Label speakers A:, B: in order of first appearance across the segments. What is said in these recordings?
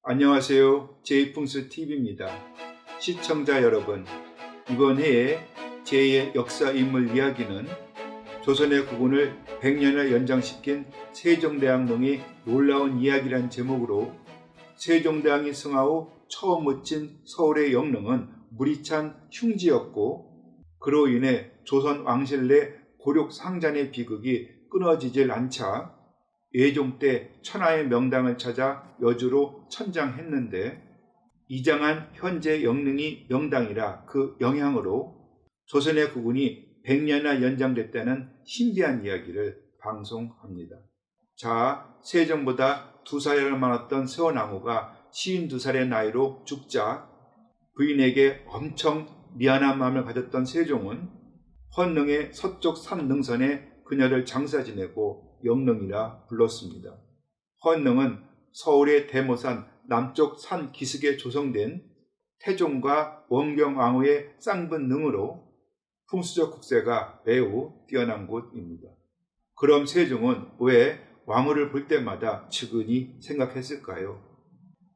A: 안녕하세요. 제이풍스TV입니다. 시청자 여러분, 이번 해에 제2의 역사 인물 이야기는 조선의 국운을 100년을 연장시킨 세종대왕릉의 놀라운 이야기란 제목으로 세종대왕이 승하 후 처음 묻힌 서울의 영릉은 물이 찬 흉지였고, 그로 인해 조선 왕실 내 고륙 상잔의 비극이 끊어지질 않자 예종 때 천하의 명당을 찾아 여주로 천장했는데, 이장한 현재 영릉이 명당이라 그 영향으로 조선의 국운이 100년이나 연장됐다는 신비한 이야기를 방송합니다. 자, 세종보다 2살을 많았던 세원왕후가 52살의 나이로 죽자 부인에게 엄청 미안한 마음을 가졌던 세종은 헌릉의 서쪽 산 능선에 그녀를 장사 지내고 영릉이라 불렀습니다. 헌릉은 서울의 대모산 남쪽 산 기슭에 조성된 태종과 원경왕후의 쌍분 능으로 풍수적 국세가 매우 뛰어난 곳입니다. 그럼 세종은 왜 왕후를 볼 때마다 측은히 생각했을까요?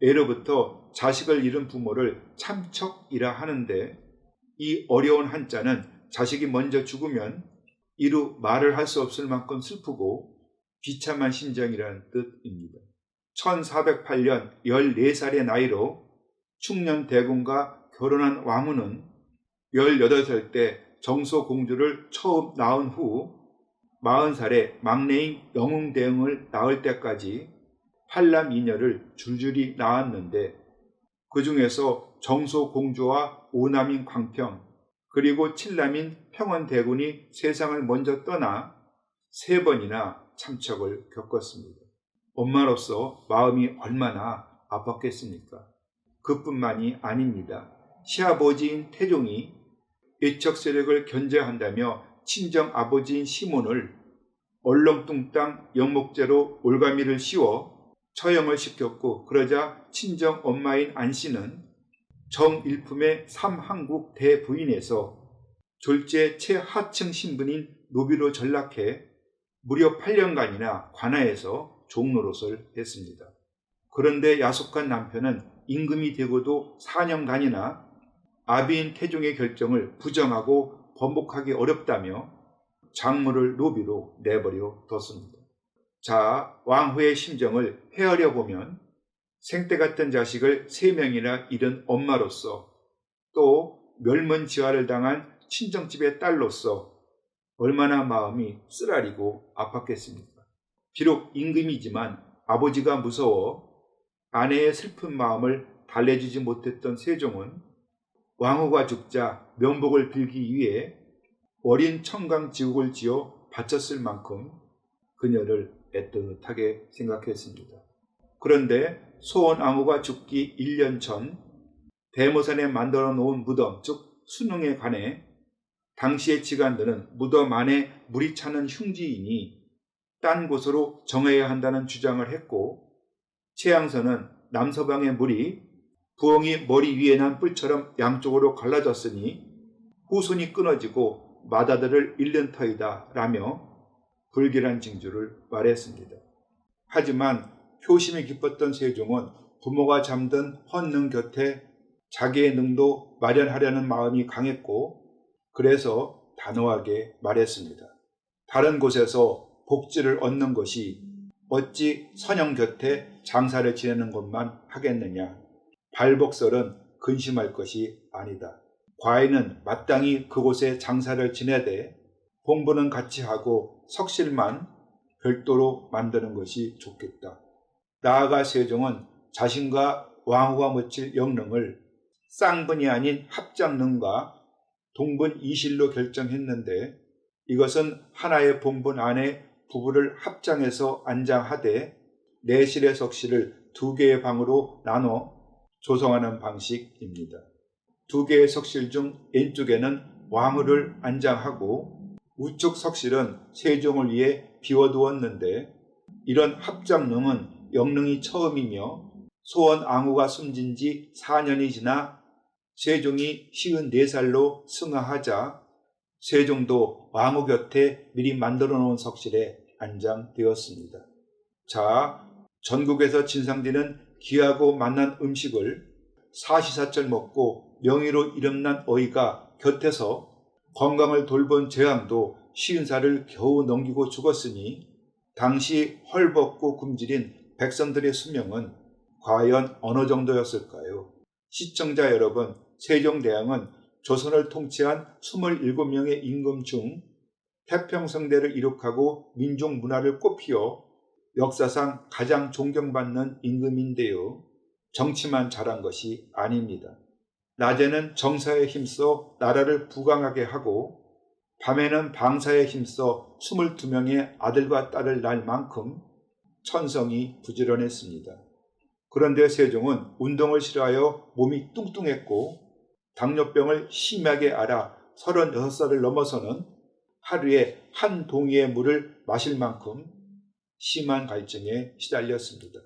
A: 예로부터 자식을 잃은 부모를 참척이라 하는데, 이 어려운 한자는 자식이 먼저 죽으면 이루 말을 할 수 없을 만큼 슬프고 비참한 심정이라는 뜻입니다. 1408년 14살의 나이로 충년대군과 결혼한 왕후는 18살 때 정소공주를 처음 낳은 후 40살에 막내인 영웅대응을 낳을 때까지 8남 2녀를 줄줄이 낳았는데, 그 중에서 정소공주와 5남인 광평, 그리고 7남인 평원대군이 세상을 먼저 떠나 3번이나 참척을 겪었습니다. 엄마로서 마음이 얼마나 아팠겠습니까? 그뿐만이 아닙니다. 시아버지인 태종이 외척 세력을 견제한다며 친정 아버지인 시몬을 얼렁뚱땅 영목죄로 올가미를 씌워 처형을 시켰고, 그러자 친정 엄마인 안씨는 정일품의 삼한국 대부인에서 졸제 최하층 신분인 노비로 전락해 무려 8년간이나 관아에서 종노릇을 했습니다. 그런데 야속한 남편은 임금이 되고도 4년간이나 아비인 태종의 결정을 부정하고 번복하기 어렵다며 장모를 노비로 내버려 뒀습니다. 자, 왕후의 심정을 헤아려 보면 생때 같은 자식을 3명이나 잃은 엄마로서, 또 멸문지화를 당한 친정집의 딸로서 얼마나 마음이 쓰라리고 아팠겠습니까? 비록 임금이지만 아버지가 무서워 아내의 슬픈 마음을 달래주지 못했던 세종은 왕후가 죽자 명복을 빌기 위해 어린 청강지옥을 지어 바쳤을 만큼 그녀를 애틋하게 생각했습니다. 그런데 소원왕후가 죽기 1년 전 대모산에 만들어 놓은 무덤, 즉 수능에 관해 당시의 지간들은 무덤 안에 물이 차는 흉지이니 딴 곳으로 정해야 한다는 주장을 했고, 최양서는 남서방의 물이 부엉이 머리 위에 난 뿔처럼 양쪽으로 갈라졌으니 후손이 끊어지고 맏아들을 잃는 터이다 라며 불길한 징조를 말했습니다. 하지만 효심이 깊었던 세종은 부모가 잠든 헌능 곁에 자기의 능도 마련하려는 마음이 강했고, 그래서 단호하게 말했습니다. 다른 곳에서 복지를 얻는 것이 어찌 선영 곁에 장사를 지내는 것만 하겠느냐. 발복설은 근심할 것이 아니다. 과인은 마땅히 그곳에 장사를 지내되 공부는 같이 하고 석실만 별도로 만드는 것이 좋겠다. 나아가 세종은 자신과 왕후가 묻힐 영릉을 쌍분이 아닌 합장릉과 동분 이실로 결정했는데, 이것은 하나의 본분 안에 부부를 합장해서 안장하되 내실의 석실을 2개의 방으로 나눠 조성하는 방식입니다. 2개의 석실 중 왼쪽에는 왕후를 안장하고 우측 석실은 세종을 위해 비워두었는데, 이런 합장릉은 영릉이 처음이며 소원왕후가 숨진 지 4년이 지나 세종이 54살로 승하하자 세종도 왕후 곁에 미리 만들어 놓은 석실에 안장되었습니다. 자, 전국에서 진상되는 귀하고 맛난 음식을 사시사철 먹고 명의로 이름난 어이가 곁에서 건강을 돌본 제왕도 50살을 겨우 넘기고 죽었으니 당시 헐벗고 굶주린 백성들의 수명은 과연 어느 정도였을까요? 시청자 여러분, 세종대왕은 조선을 통치한 27명의 임금 중 태평성대를 이룩하고 민족 문화를 꽃피워 역사상 가장 존경받는 임금인데요. 정치만 잘한 것이 아닙니다. 낮에는 정사에 힘써 나라를 부강하게 하고 밤에는 방사에 힘써 22명의 아들과 딸을 낳을 만큼 천성이 부지런했습니다. 그런데 세종은 운동을 싫어하여 몸이 뚱뚱했고 당뇨병을 심하게 앓아 36살을 넘어서는 하루에 한 동이의 물을 마실 만큼 심한 갈증에 시달렸습니다.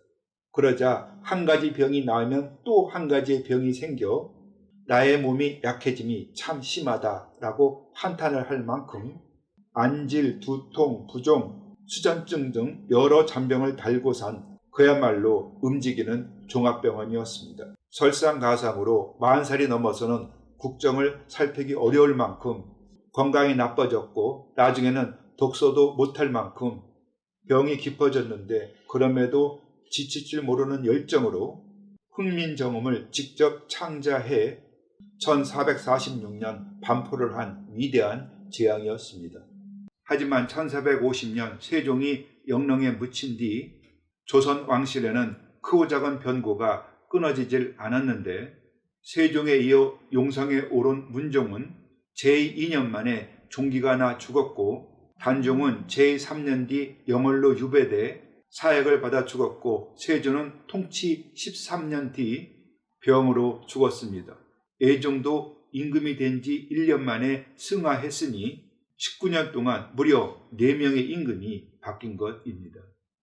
A: 그러자 한 가지 병이 나으면 또 한 가지의 병이 생겨 나의 몸이 약해짐이 참 심하다라고 한탄을 할 만큼 안질, 두통, 부종, 수전증 등 여러 잔병을 달고 산 그야말로 움직이는 종합병원이었습니다. 설상가상으로 40살이 넘어서는 국정을 살피기 어려울 만큼 건강이 나빠졌고 나중에는 독서도 못할 만큼 병이 깊어졌는데 그럼에도 지칠 줄 모르는 열정으로 훈민정음을 직접 창자해 1446년 반포를 한 위대한 제왕이었습니다. 하지만 1450년 세종이 영릉에 묻힌 뒤 조선 왕실에는 크고 작은 변고가 끊어지질 않았는데 세종에 이어 용상에 오른 문종은 제2년 만에 종기가 나 죽었고 단종은 제3년 뒤 영월로 유배돼 사약을 받아 죽었고 세조는 통치 13년 뒤 병으로 죽었습니다. 애종도 임금이 된 지 1년 만에 승하했으니 19년 동안 무려 4명의 임금이 바뀐 것입니다.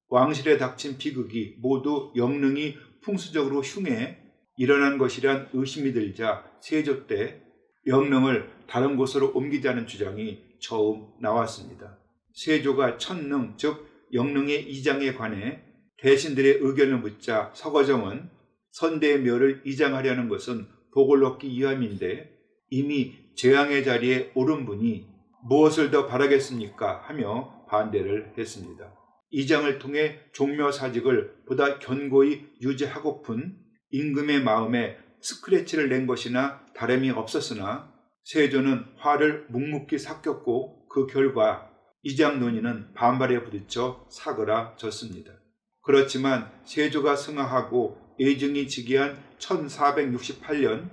A: 왕실에 닥친 비극이 모두 영릉이 풍수적으로 흉해 일어난 것이란 의심이 들자 세조 때 영릉을 다른 곳으로 옮기자는 주장이 처음 나왔습니다. 세조가 천능 즉 영릉의 이장에 관해 대신들의 의견을 묻자 서거정은 선대의 묘를 이장하려는 것은 복을 얻기 위함인데 이미 제왕의 자리에 오른 분이 무엇을 더 바라겠습니까? 하며 반대를 했습니다. 이장을 통해 종묘사직을 보다 견고히 유지하고픈 임금의 마음에 스크래치를 낸 것이나 다름이 없었으나 세조는 화를 묵묵히 삭혔고 그 결과 이장 논의는 반발에 부딪혀 사그라졌습니다. 그렇지만 세조가 승하하고 애증이 즉위한 1468년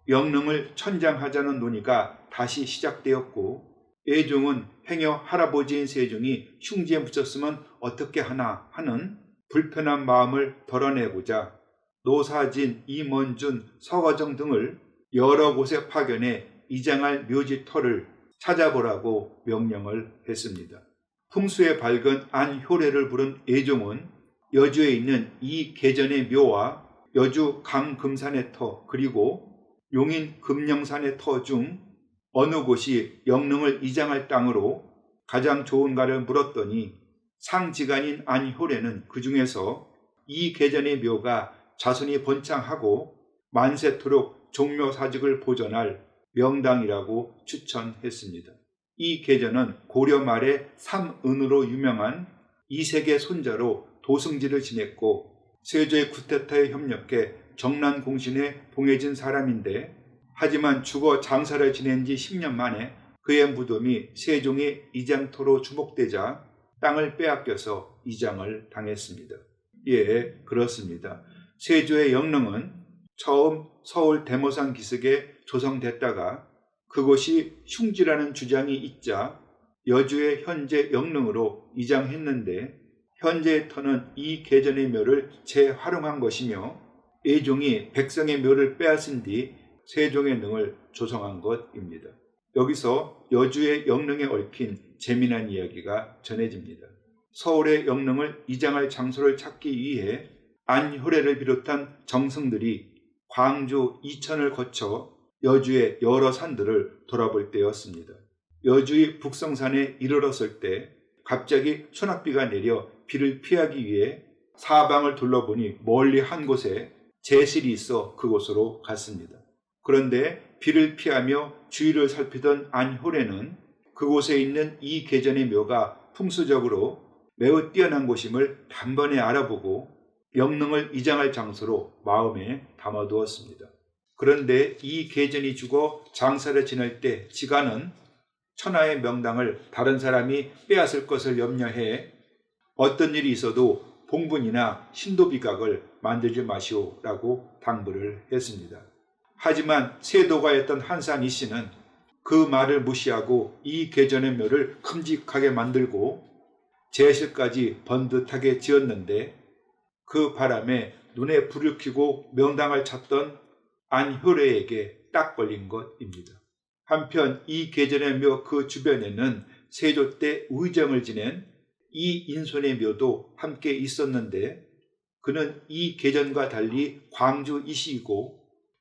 A: 영릉을 천장하자는 논의가 다시 시작되었고 애종은 행여 할아버지인 세종이 흉지에 묻혔으면 어떻게 하나 하는 불편한 마음을 덜어내고자 노사진, 임원준, 서거정 등을 여러 곳에 파견해 이장할 묘지터를 찾아보라고 명령을 했습니다. 풍수에 밝은 안효례를 부른 애종은 여주에 있는 이 계전의 묘와 여주 강금산의 터 그리고 용인 금령산의 터 중 어느 곳이 영릉을 이장할 땅으로 가장 좋은가를 물었더니 상지간인 안효례는 그 중에서 이 계전의 묘가 자손이 번창하고 만세토록 종묘사직을 보존할 명당이라고 추천했습니다. 이 계전은 고려 말에 삼은으로 유명한 이색의 손자로 도승지를 지냈고 세조의 쿠데타에 협력해 정난공신에 봉해진 사람인데 하지만 죽어 장사를 지낸 지 10년 만에 그의 무덤이 세종의 이장터로 주목되자 땅을 빼앗겨서 이장을 당했습니다. 예, 그렇습니다. 세조의 영릉은 처음 서울 대모산 기슭에 조성됐다가 그곳이 흉지라는 주장이 있자 여주의 현재 영릉으로 이장했는데 현재의 터는 이 계전의 묘를 재활용한 것이며 애종이 백성의 묘를 빼앗은 뒤 세종의 능을 조성한 것입니다. 여기서 여주의 영릉에 얽힌 재미난 이야기가 전해집니다. 서울의 영릉을 이장할 장소를 찾기 위해 안효례를 비롯한 정승들이 광주, 이천을 거쳐 여주의 여러 산들을 돌아볼 때였습니다. 여주의 북성산에 이르렀을 때 갑자기 소낙비가 내려 비를 피하기 위해 사방을 둘러보니 멀리 한 곳에 제실이 있어 그곳으로 갔습니다. 그런데 비를 피하며 주위를 살피던 안효래는 그곳에 있는 이 계전의 묘가 풍수적으로 매우 뛰어난 곳임을 단번에 알아보고 영능을 이장할 장소로 마음에 담아두었습니다. 그런데 이 계전이 죽어 장사를 지낼 때 지가는 천하의 명당을 다른 사람이 빼앗을 것을 염려해 어떤 일이 있어도 봉분이나 신도비각을 만들지 마시오라고 당부를 했습니다. 하지만 세도가였던 한산 이씨는 그 말을 무시하고 이 계전의 묘를 큼직하게 만들고 제실까지 번듯하게 지었는데 그 바람에 눈에 불을 켜고 명당을 찾던 안효래에게 딱 걸린 것입니다. 한편 이 계전의 묘 그 주변에는 세조 때 의정을 지낸 이 인손의 묘도 함께 있었는데 그는 이 계전과 달리 광주 이시이고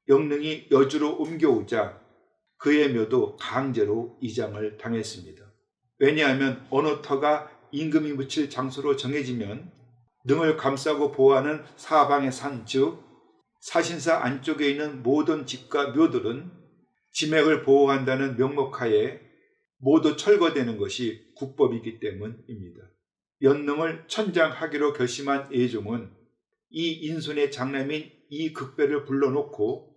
A: 영능이 여주로 옮겨오자 그의 묘도 강제로 이장을 당했습니다. 왜냐하면 어느 터가 임금이 묻힐 장소로 정해지면 능을 감싸고 보호하는 사방의 산, 즉 사신사 안쪽에 있는 모든 집과 묘들은 지맥을 보호한다는 명목하에 모두 철거되는 것이 국법이기 때문입니다. 연능을 천장하기로 결심한 예종은 이 인손의 장남인 이 극배를 불러놓고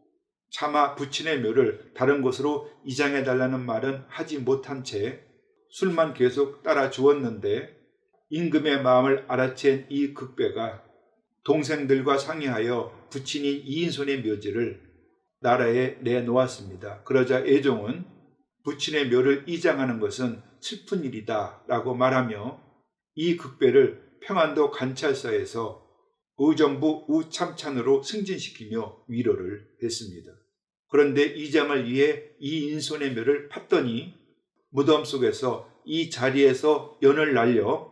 A: 차마 부친의 묘를 다른 곳으로 이장해달라는 말은 하지 못한 채 술만 계속 따라 주었는데 임금의 마음을 알아챈 이 극배가 동생들과 상의하여 부친인 이인손의 묘지를 나라에 내놓았습니다. 그러자 예종은 부친의 묘를 이장하는 것은 슬픈 일이다 라고 말하며 이 극배를 평안도 관찰사에서 의정부 우참찬으로 승진시키며 위로를 했습니다. 그런데 이장을 위해 이인손의 묘를 팠더니 무덤 속에서 이 자리에서 연을 날려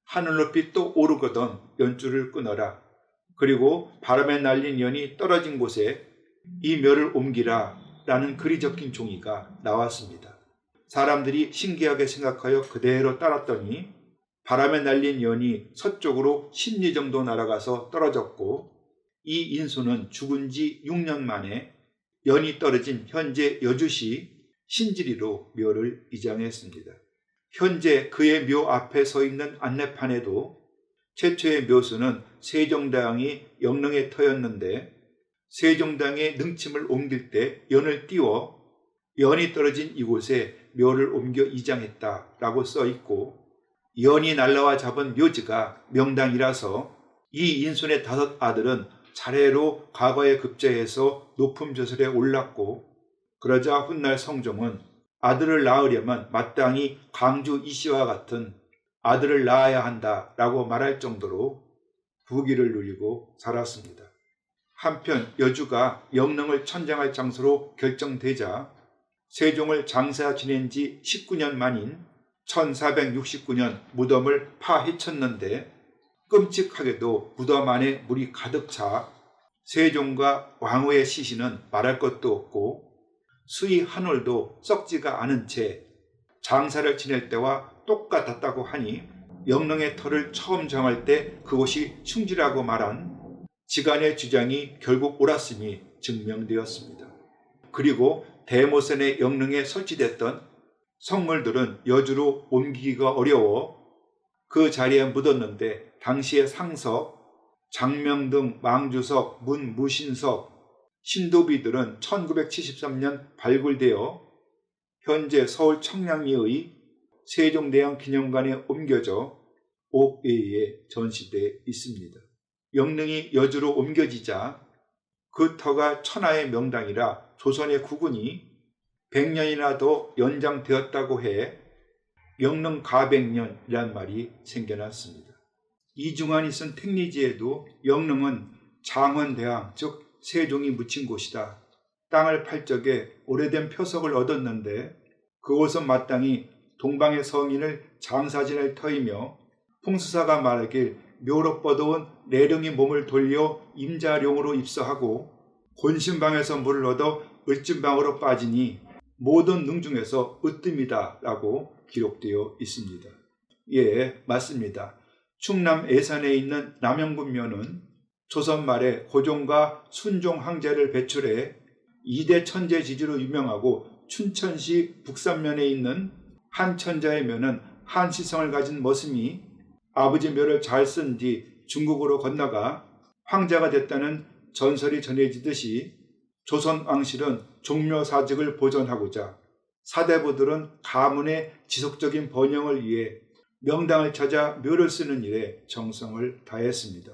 A: 하늘 높이 또 오르거든 연줄을 끊어라. 그리고 바람에 날린 연이 떨어진 곳에 이 묘를 옮기라 라는 글이 적힌 종이가 나왔습니다. 사람들이 신기하게 생각하여 그대로 따랐더니 바람에 날린 연이 서쪽으로 10리 정도 날아가서 떨어졌고 이 인수는 죽은 지 6년 만에 연이 떨어진 현재 여주시 신지리로 묘를 이장했습니다. 현재 그의 묘 앞에 서 있는 안내판에도 최초의 묘수는 세종대왕이 영릉의 터였는데 세종대왕의 능침을 옮길 때 연을 띄워 연이 떨어진 이곳에 묘를 옮겨 이장했다라고 써 있고 연이 날라와 잡은 묘지가 명당이라서 이 인손의 5 아들은 차례로 과거에 급제해서 높은 벼슬에 올랐고 그러자 훗날 성종은 아들을 낳으려면 마땅히 광주 이씨와 같은 아들을 낳아야 한다라고 말할 정도로 부귀를 누리고 살았습니다. 한편 여주가 영릉을 천장할 장소로 결정되자 세종을 장사 지낸 지 19년 만인 1469년 무덤을 파헤쳤는데 끔찍하게도 무덤 안에 물이 가득 차 세종과 왕후의 시신은 말할 것도 없고 수의 한 올도 썩지가 않은 채 장사를 지낼 때와 똑같았다고 하니 영릉의 터를 처음 정할 때 그곳이 충지라고 말한 지간의 주장이 결국 옳았음이 증명되었습니다. 그리고 대모선의 영릉에 설치됐던 성물들은 여주로 옮기기가 어려워 그 자리에 묻었는데 당시의 상석, 장명등, 망주석, 문무신석, 신도비들은 1973년 발굴되어 현재 서울 청량리의 세종대왕 기념관에 옮겨져 옥외에 전시되어 있습니다. 영릉이 여주로 옮겨지자 그 터가 천하의 명당이라 조선의 국운이 100년이나 더 연장되었다고 해 영릉 가백년이란 말이 생겨났습니다. 이중환이 쓴 택리지에도 영릉은 장원대왕 즉 세종이 묻힌 곳이다. 땅을 팔 적에 오래된 표석을 얻었는데 그곳은 마땅히 동방의 성인을 장사 지낼 터이며 풍수사가 말하길 묘로 뻗어온 내령이 몸을 돌려 임자룡으로 입서하고 곤신방에서 물을 얻어 을진방으로 빠지니 모든 능 중에서 으뜸이다 라고 기록되어 있습니다. 예, 맞습니다. 충남 예산에 있는 남영군묘는 조선 말에 고종과 순종 황제를 배출해 2대 천재지주로 유명하고 춘천시 북산면에 있는 한천자의 묘는 한시성을 가진 머슴이 아버지 묘를 잘 쓴 뒤 중국으로 건너가 황제가 됐다는 전설이 전해지듯이 조선 왕실은 종묘사직을 보존하고자 사대부들은 가문의 지속적인 번영을 위해 명당을 찾아 묘를 쓰는 일에 정성을 다했습니다.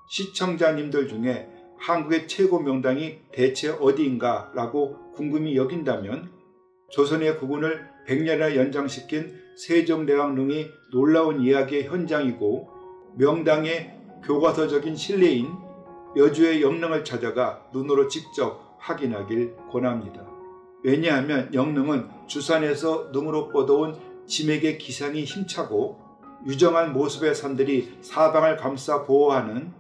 A: 시청자님들 중에 한국의 최고 명당이 대체 어디인가 라고 궁금히 여긴다면 조선의 국운을 100년이나 연장시킨 세종대왕릉이 놀라운 이야기의 현장이고 명당의 교과서적인 신뢰인 여주의 영릉을 찾아가 눈으로 직접 확인하길 권합니다. 왜냐하면 영릉은 주산에서 능으로 뻗어온 짐에게 기상이 힘차고 유정한 모습의 산들이 사방을 감싸 보호하는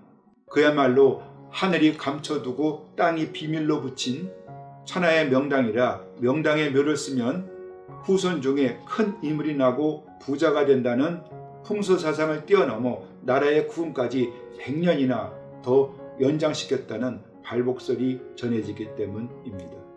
A: 그야말로 하늘이 감춰두고 땅이 비밀로 붙인 천하의 명당이라 명당의 묘를 쓰면 후손 중에 큰 인물이 나고 부자가 된다는 풍수사상을 뛰어넘어 나라의 구원까지 100년이나 더 연장시켰다는 발복설이 전해지기 때문입니다.